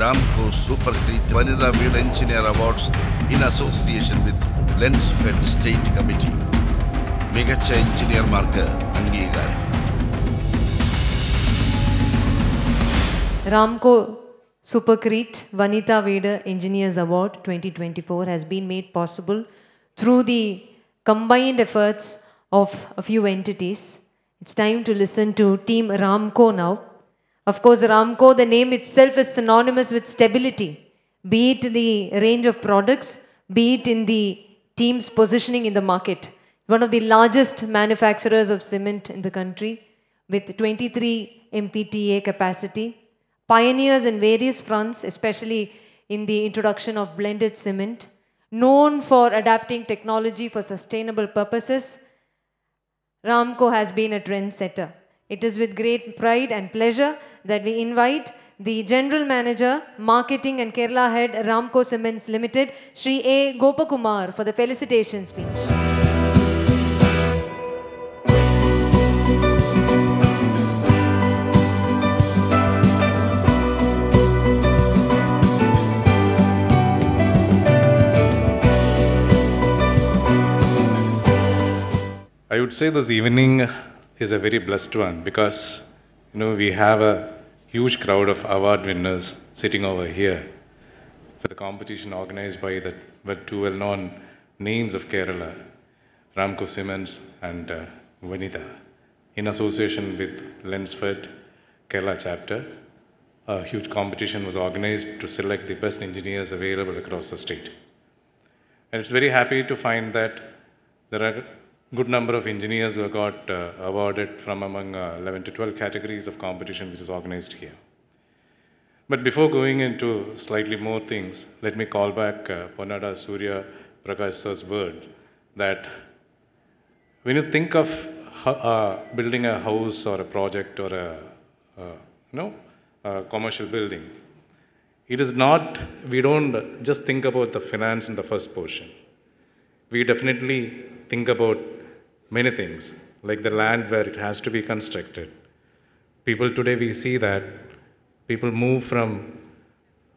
Ramco Super Great Vanitha Veedu Engineer Awards in association with Lensfed State Committee. മികച്ച എഞ്ചിനീയർമാർക്ക് അംഗീകാരം. Ramco Super Great Vanitha Veedu Engineers Award 2024 has been made possible through the combined efforts of a few entities. It's time to listen to Team Ramco now. Of course, Ramco, the name itself is synonymous with stability, be it the range of products, be it in the team's positioning in the market. One of the largest manufacturers of cement in the country with 23 MPTA capacity, pioneers in various fronts, especially in the introduction of blended cement, known for adapting technology for sustainable purposes. Ramco has been a trendsetter. It is with great pride and pleasure that we invite the General Manager, Marketing and Kerala Head, Ramco Cements Limited, Shri A. Gopakumar, for the felicitation speech. I would say this evening is a very blessed one because, we have a huge crowd of award winners sitting over here for the competition organized by the two well-known names of Kerala, Ramco Cements and Vanitha, in association with Lensfed Kerala chapter. A huge competition was organized to select the best engineers available across the state. And it's very happy to find that there are good number of engineers who have got awarded from among 11 to 12 categories of competition which is organized here. But before going into slightly more things, let me call back Ponnada Surya Prakash sir's word that when you think of building a house or a project or a commercial building, it is not, we don't just think about the finance in the first portion. We definitely think about many things, like the land where it has to be constructed. People today, we see that people move from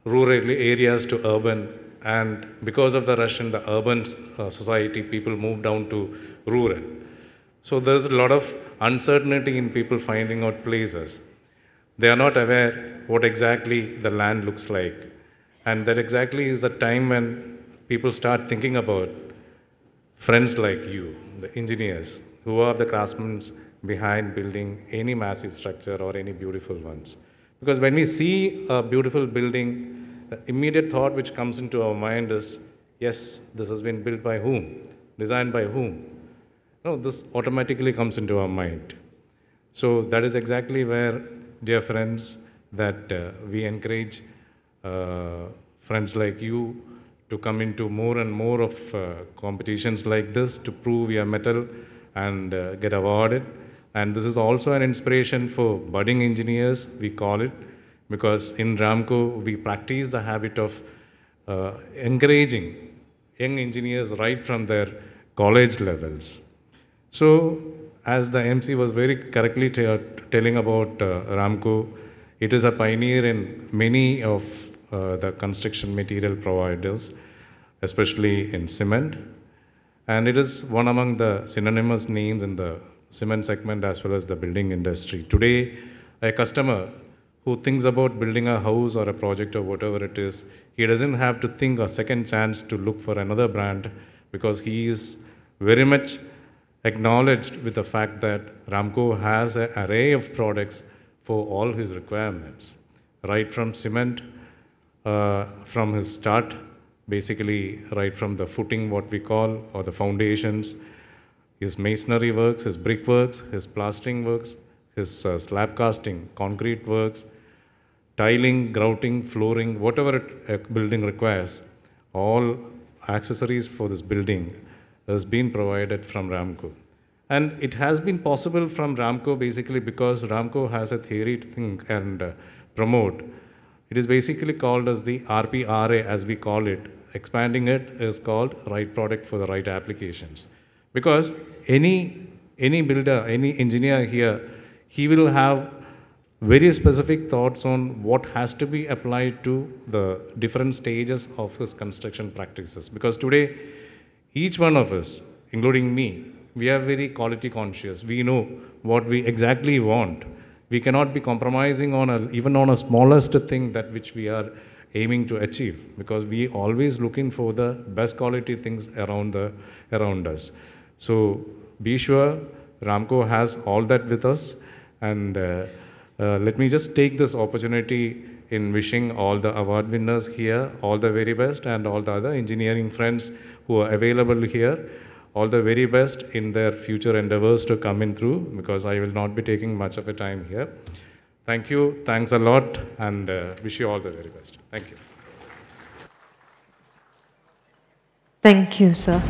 rural areas to urban, and because of the rush in the urban society, people move down to rural. So there's a lot of uncertainty in people finding out places. They are not aware what exactly the land looks like. And that exactly is the time when people start thinking about friends like you, the engineers, who are the craftsmen behind building any massive structure or any beautiful ones. Because when we see a beautiful building, the immediate thought which comes into our mind is, yes, this has been built by whom? Designed by whom? No, this automatically comes into our mind. So that is exactly where, dear friends, that we encourage friends like you to come into more and more of competitions like this to prove your mettle and get awarded. And this is also an inspiration for budding engineers, we call it, because in Ramco we practice the habit of encouraging young engineers right from their college levels. So, as the MC was very correctly telling about Ramco, it is a pioneer in many of the construction material providers, especially in cement. And it is one among the synonymous names in the cement segment as well as the building industry. Today, a customer who thinks about building a house or a project or whatever it is, he doesn't have to think a second chance to look for another brand because he is very much acknowledged with the fact that Ramco has an array of products for all his requirements, right from cement, from his start, basically right from the footing, what we call, or the foundations, his masonry works, his brick works, his plastering works, his slab casting, concrete works, tiling, grouting, flooring, whatever a building requires, all accessories for this building has been provided from Ramco. And it has been possible from Ramco basically because Ramco has a theory to think and promote. It is basically called as the RPRA, as we call it. Expanding it is called right product for the right applications. Because any builder, any engineer here, he will have very specific thoughts on what has to be applied to the different stages of his construction practices. Because today, each one of us, including me, we are very quality conscious. We know what we exactly want. We cannot be compromising on even on a smallest thing that which we are aiming to achieve, because we always looking for the best quality things around us. So be sure Ramco has all that with us, and let me just take this opportunity in wishing all the award winners here all the very best, and all the other engineering friends who are available here all the very best in their future endeavors to come in through, because I will not be taking much of a time here. Thank you, thanks a lot, and wish you all the very best. Thank you. Thank you, sir.